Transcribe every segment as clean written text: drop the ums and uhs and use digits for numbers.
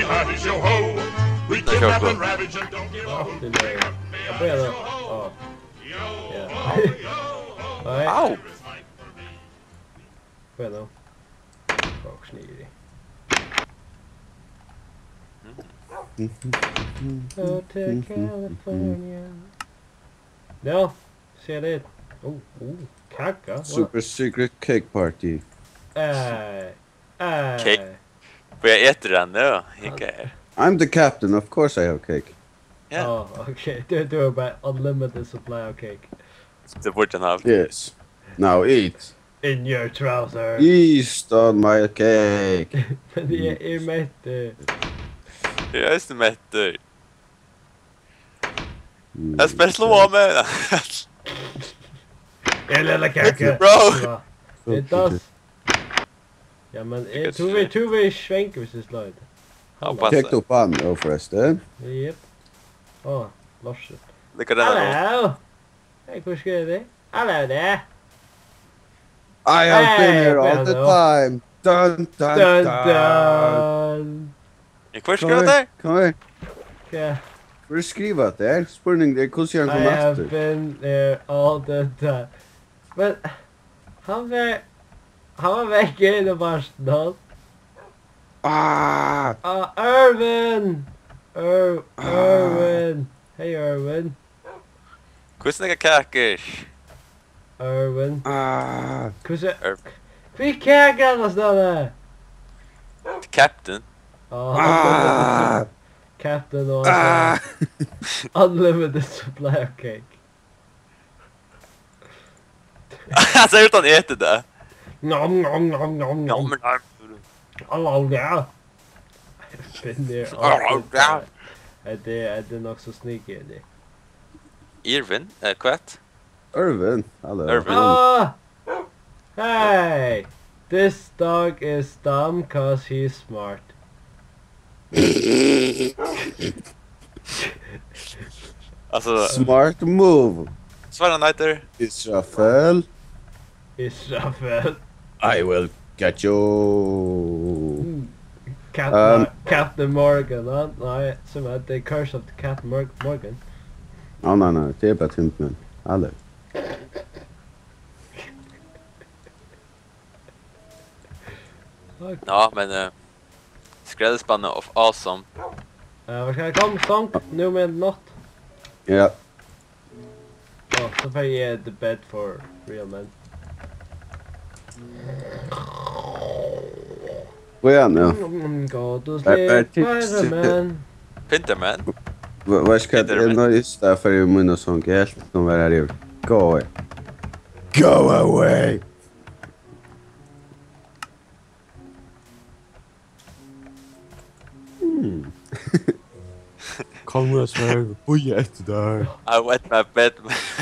Hearties, yo ho! We kidnap and ravage and don't give a hoot. Bring up me a yo ho! Yo ho, yo ho! Au! Bueno. Baksniri. Hotel California. Ja, ser det. Kaka. Super secret cake party. Cake. Får jag äta den nu? I'm the captain, of course I have cake. Yeah. Oh, okay. Du har bara unlimited supply of cake. Det borde han ha. Yes. Now eat. In your trouser. East on my cake. Men jag är mätt. Jag är så mätt. Jag spelar slå av mig. En lilla kaka. Bro! It does. Ja, men tror vi svänker hvis det slår. Ja, Kek upp han då förresten. Japp. Åh, lorset. Lycka den här. Hello! Hej, hur ska det? Hello there! I have been here all the time. Dun, dun, Dun, dun. dun. Jag kvar skriva där. Kom här. Okay. Får du skriva där? Spurning det hur ser han I kommer have efter? been there all the time. Men han var väck i det värsta då. Ah! Irvin! Irvin! Hej Irvin! Hur snägga kakor? Irvin! Ah! Vi kakar oss där! Captain. Ah! Captain och Ah! unlimited supply of cake. Alltså utan äta det. Nom nom nom nom nom. Hello there! Been there all the time. Det är nog så sneaky det. Irvin, kvart. Irvin, hello. Irvin. Hey! This dog is dumb cause he's smart. Alltså, Smart move. svara nighter. Israfel. Israfel. I will get you. Captain Morgan, huh? Nej, som är The Curse of the Cat Morgan. Ja, nej, det är bara Timpman. Alla. Ja, men skrädespanna of awesome. Vad ska jag komma? Stonk? Nu med något? Ja. Så får jag ge the bed for real men. Vad är han nu? Go to sleep, Spider-Man. Pinterman. Vad ska jag just därför i mun och sånt helt de var här i. Go away. Go away. Kom med svär. Oj, ett där. I wet my bed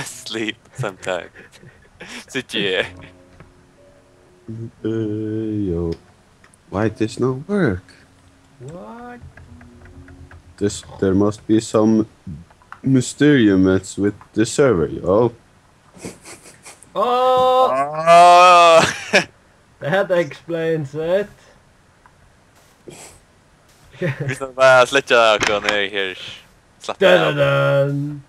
sleep sometime. Så yeah. Yo. Why this no work? What? There must be some mysterious with the server, yo. Oh! That explains it. Vi ska bara släcka gå ner här. Dun-dun-dun.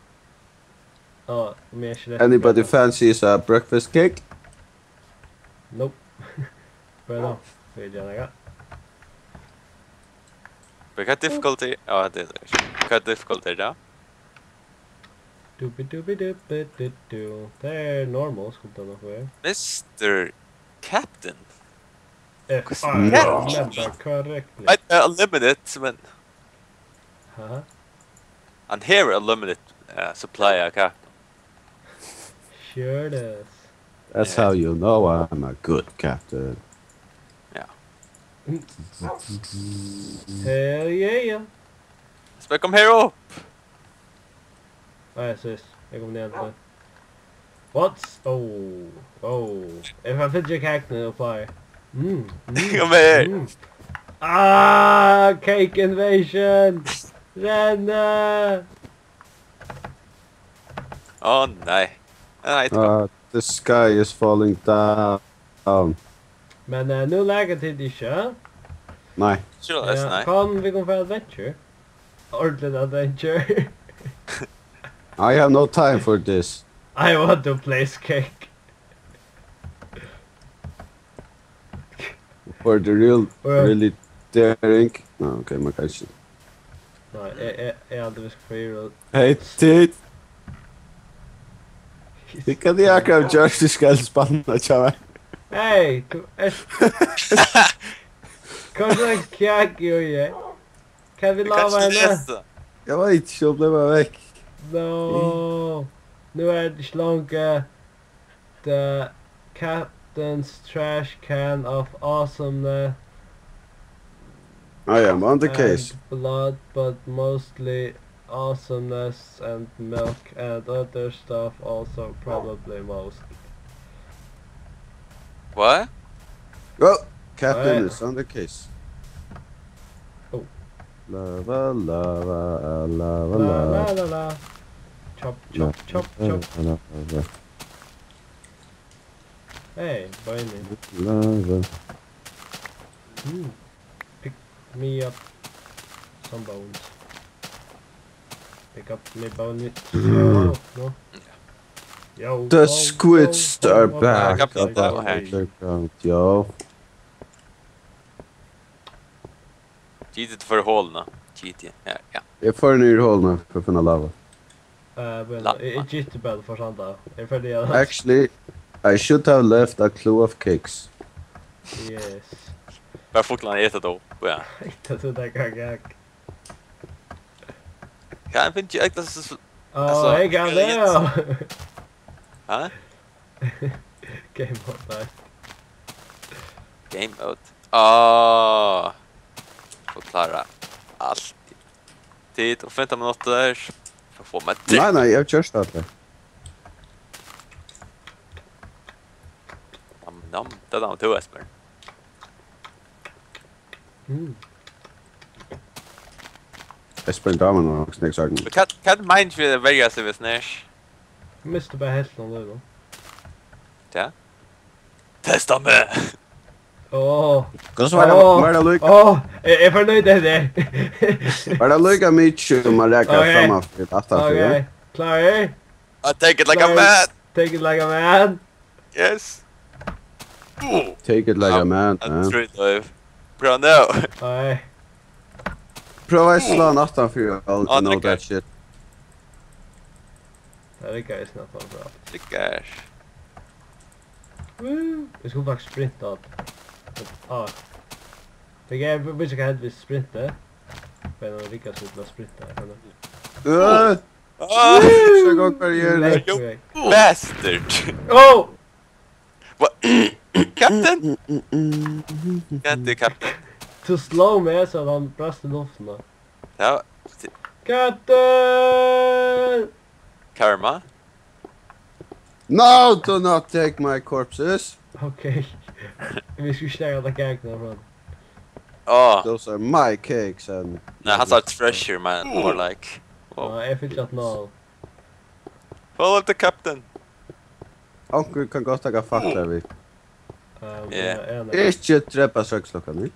Anybody fancies a breakfast cake? Nope. Bueno, jag Vilka difficulty? Ja, det är det. Vilka difficulty då? Doobie-doobie-doop-it-do. Det är normal, skulle jag nog säga. Mr. Captain? If I remember correctly. Unlimited, men... Haha. And here a limited supply of captain. Sure it is. That's how you know I'm a good captain. Hell yeah! Spök om hero! Nej, sis. Jag kommer ner inte. What's... Oh. If I fit your cake, it'll fly. Kom här! Ah! Cake invasion! Renna! Åh, nej. Nej, The sky is falling down. Men nu läget till dig, ja? Nej. Sure, that's nice. Kom, vi kommer få adventure. Ordentlig adventure. I have no time for this. I want to place cake. For the really daring. No, okay, man kan ikke. Nej, jeg hadde vi skal få gjøre Hej, tid. Vi kan ikke akkurat gjøre det skal spannende, tja. Hey, du kom så en kjak jo jeg. Kan vi lava Kanskje henne? lese. Jeg vet ikke, jeg ble bare vekk. No. Nu är det slunka. The captain's trash can of awesomeness. I am on the case. And blood, but mostly awesomeness and milk and other stuff also probably most. What? Well, Captain Right. is on the case. Oh. Lava, lava, lava, La lava. la la la. Chop chop chop chop. Hey, Bunny. Lava. Pick me up some bones. Pick up me bones. No. Yo, The squids are go, back. Captain, Up on go ahead. the ground, yo. Cheatet för hålna. Cheatet. Ja. Jag får en ny hål nu för att finna lava. Bueno, it's jitterbell for Santa. Jag följer igen. Actually, I should have left a clue of cakes. Yes. Bara fåglarna äta då. Ja. Inte så där kan jag. Kan jag inte äta så... Åh, hej kan det ja. Ha? Game mode, nice. Game mode. Ah. Förklara allt. Tid och 15 minuter. För att få mig till. Nej, jag kör snart det. Nam. Det är till Esbern. Esbern damen och snäcksaken. Kan mind för det välja sig vid snäsch? Jag måste bara hälsa någon nu då. Ja. Testa mig. Åh. Kan så vara det lycka. Åh, jag får nöjd det. Var det lycka mycket om man räknar Okej. framför ett aftur? Okej. Klar? I take it like a man. Take it like a man. Yes. Take it like a man. I'm straight live. Bra nu. Nej. Prova att slå en aftur för jag Ja, all det know kan that shit. Det lyckas ju snabbt vara bra. Lyckas. Vi skulle faktiskt sprinta allt. Ja. Vi ska heldigvis sprinta. Men de lyckas inte att sprinta. Så gång per year. You bastard. Oh! What? Captain? Can't do captain. To slow med så att han brast i luften då. Ja. Captain! Karma. No, do not take my corpses. Okej. Vi skulle slänga alla kärkorna från. Oh. Those are my cakes and... Nej, han sa treasure man. More like. Ja, jag fick att nå. Follow the captain. Onkel kan gott ta fakta vi. Inte träppa sökslockan nu.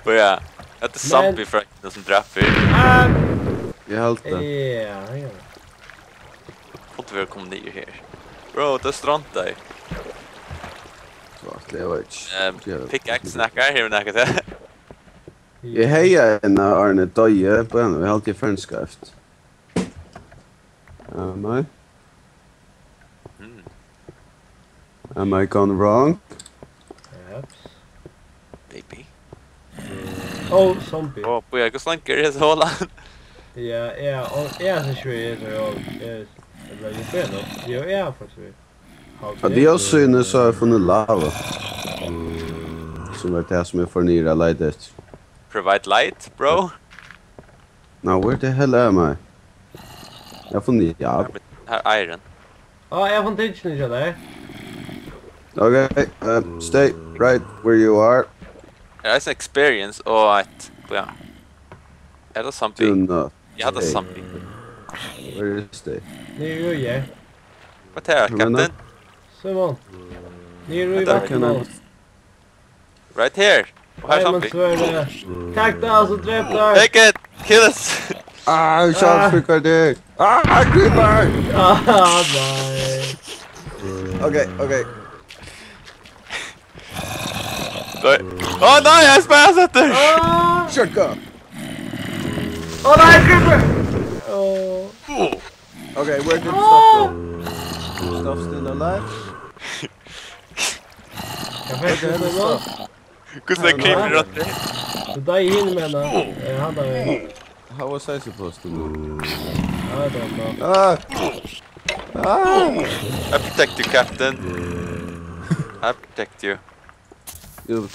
But yeah. At the zombie fraction som drapper. Jag halt det. Ja. Får inte vi komma ner här. Bro, det är strand dig. Så det var inte. Pickaxe snackar här och näka det. Jag hejar en Arne Döje på en. Vi har alltid friendskaft. Am I gone wrong? Perhaps. Baby. Oh, zombie. Åh, på jag går slanker i hålan. Ja, och jag är så sjukt så jag blir ju fel då. Jag är faktiskt. Ja, det jag synes så har jag funnit lava. Som är det som jag får ner lightet. Provide light, bro. Now where the hell am I? Jag har funnit Här iron. Ja, jag får inte inte det. Okay, stay right where you are. That's an experience och att ja. Är det Do something? not. Jag hade something. Where is they? Ni är ju Vad är det, Men captain? Simon. Ni är ju Vänta, vackna. Right here. Diamond svärde. Tack det så dräp där. Take it! Kill us! Shots for there. Creeper! Nej. Okay. Oh nej, jag spär sätter! Shotgun! Nej, creeper! Okay, where did stuff go? Stuff still alive? Jag vet inte vad. Cause they creeper up there. Så där in med den. Han där. How was I supposed to move? I don't know. I protect you, Captain. I protect you. You.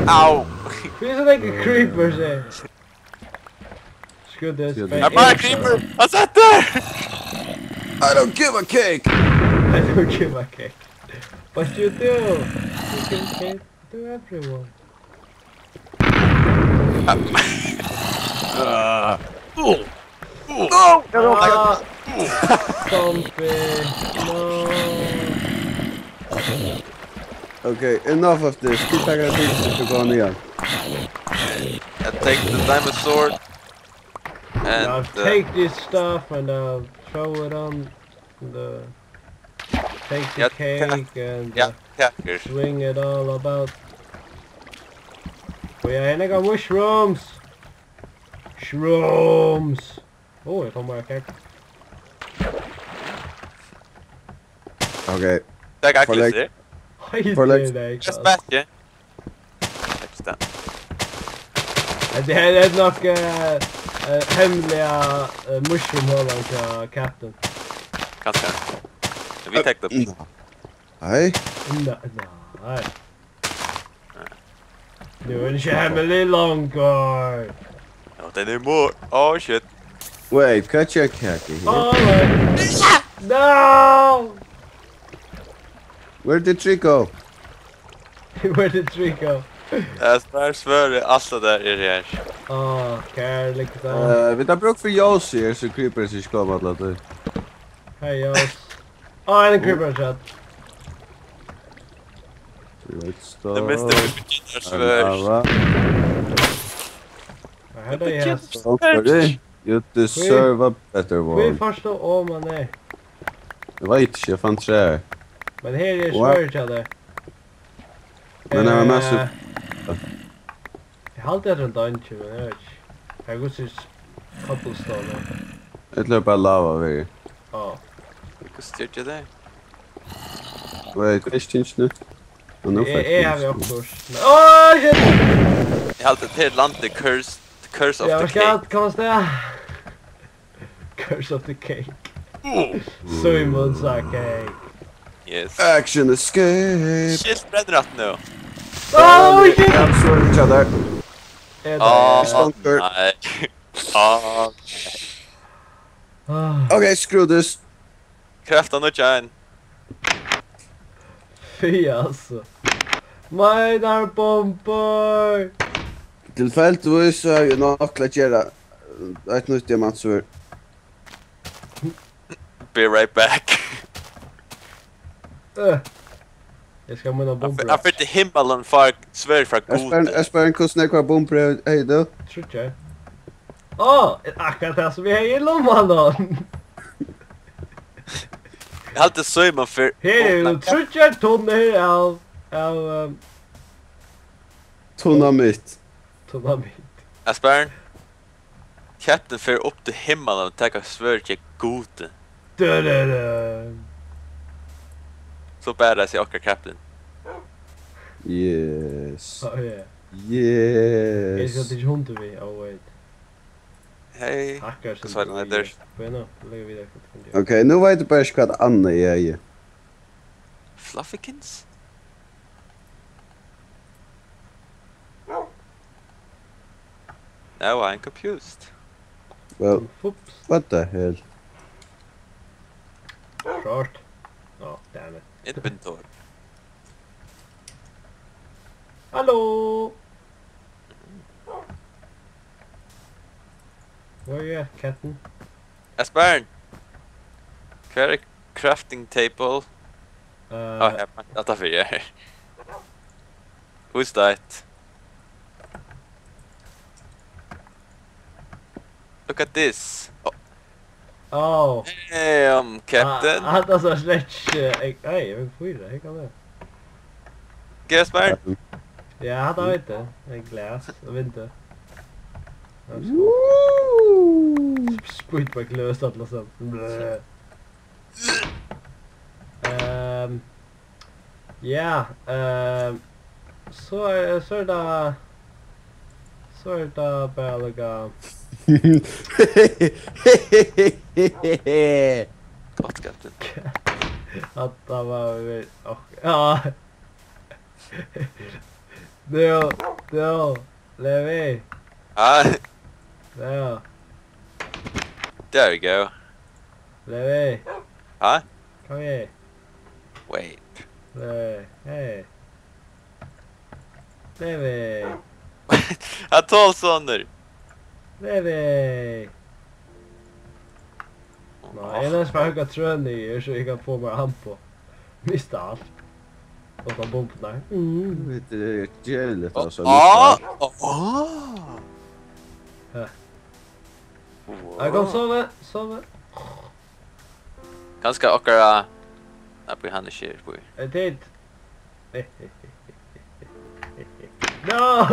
Ow! Finns det mycket creepers här? Skulle det I'm not a creeper! I sat there! I don't give a cake! I don't give a cake. But you do! You can cake to everyone. Stompy! No! Okay, enough of this. Keep back at things to go on. I take the diamond sword. And I'll take this stuff and I'll throw it on the... Take the cake and Cackers. swing it all about. Oh yeah, and I got mushrooms! Shrooms! Oh, jag kommer att kaka. Okay. Tack Axel, ser Skit Just back, yeah? Next time. Det här är nog hemliga mushroomhålan till Captain. Kanske. Vi täckte upp. Nej. Nej. Nu är det inte hemlig långkvar. Ja, den är more. Oh shit. Wait, cut your khaki here. Alright. No! Where did Trick go? Where did tree go? Jag svär alltså där är det här. Kärlek där. Vi tar bruk för Jos här så creepers inte kommer att låta. Hej Jos. En creeper shot. Det mesta vi beginner svär. Här är häst. Sorry. You deserve a better Vi one. förstår man nej. Jag vet inte, jag fann trä. Men här är svärd Men det var massor. Jag har alltid en dungeon, men jag vet inte. Jag går till cobblestone. Jag löper bara lava över. Ja. Vilka styrt jag där? Wait, visst inte nu? Jag har vi också. Shit! Jag har alltid till land the curse of Jag the ska cake. inte komma stä. Curse of the cake. Simum sa cake. Yes. Action escape! Shit, bränner att nu. Oh shit! Answer each other. Stonker. Nej. Okay, screw this. Kräftan och tjän. Fy alltså. Mina bomber! Tillfälligtvis så har jag nog att göra ett nytt diamantsvärd. Be right back. Jag ska mina bomber. Jag får inte himmelen för svär för god. Esbern, hur snäckar bomber hej då? Tror jag. Akkurat det som vi har i lomman då. Jag har alltid Simum för... Här är det tror jag tunna här av Tunna mitt. tunna mitt. Esbern. Katten för upp till himmelen och tackar svär till god. Så badass jag åker Captain. Yes. Oh yeah. Yes. Jag ska till hunden vi. Oh wait. Hej. Hackar som Så är det där. Bueno, lägger vi där. Okej, nu vet jag bara vad Anna är. Fluffykins? Now I'm confused. Well, Oops. what the hell? Short. Oh, damn it. Inventor. Hallå! Where are you at, Captain? Esbern! Carry crafting table. Ja, jag tar för er. Who's that? Look at this. Oh. Damn, Captain. Han har så sledge... Nej, jag vet inte. Hur kan det? Esbern. Ja, han har inte. En glas. Jag vet inte. Spytt på klös att låsa. Ja, så är det bara lägga. Gott, Captain. Att det var... Ja. Levi. Ah, Ja. there we go. Levi. Huh? Kom igen. Wait. Levi. Hej. Levi. Jag tar sönder. Levi. Nej, jag nästan höga Joorney så jag kan få mig hand på. Mista allt. Och ta bomben där. Vet du, det är jävligt alltså. Jag kan sova. Ganska akkurat. Jag blir han kär på. Jag tänkte. No!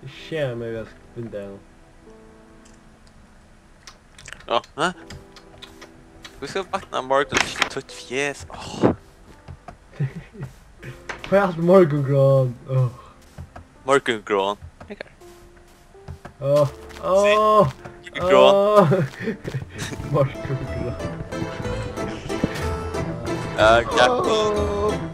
Det känner mig jag ska binda. Ja, hä? Vi ska vattna Morgan till ett fjäs. Får jag allt morgongran? Morgongran. Morgongran. Captain.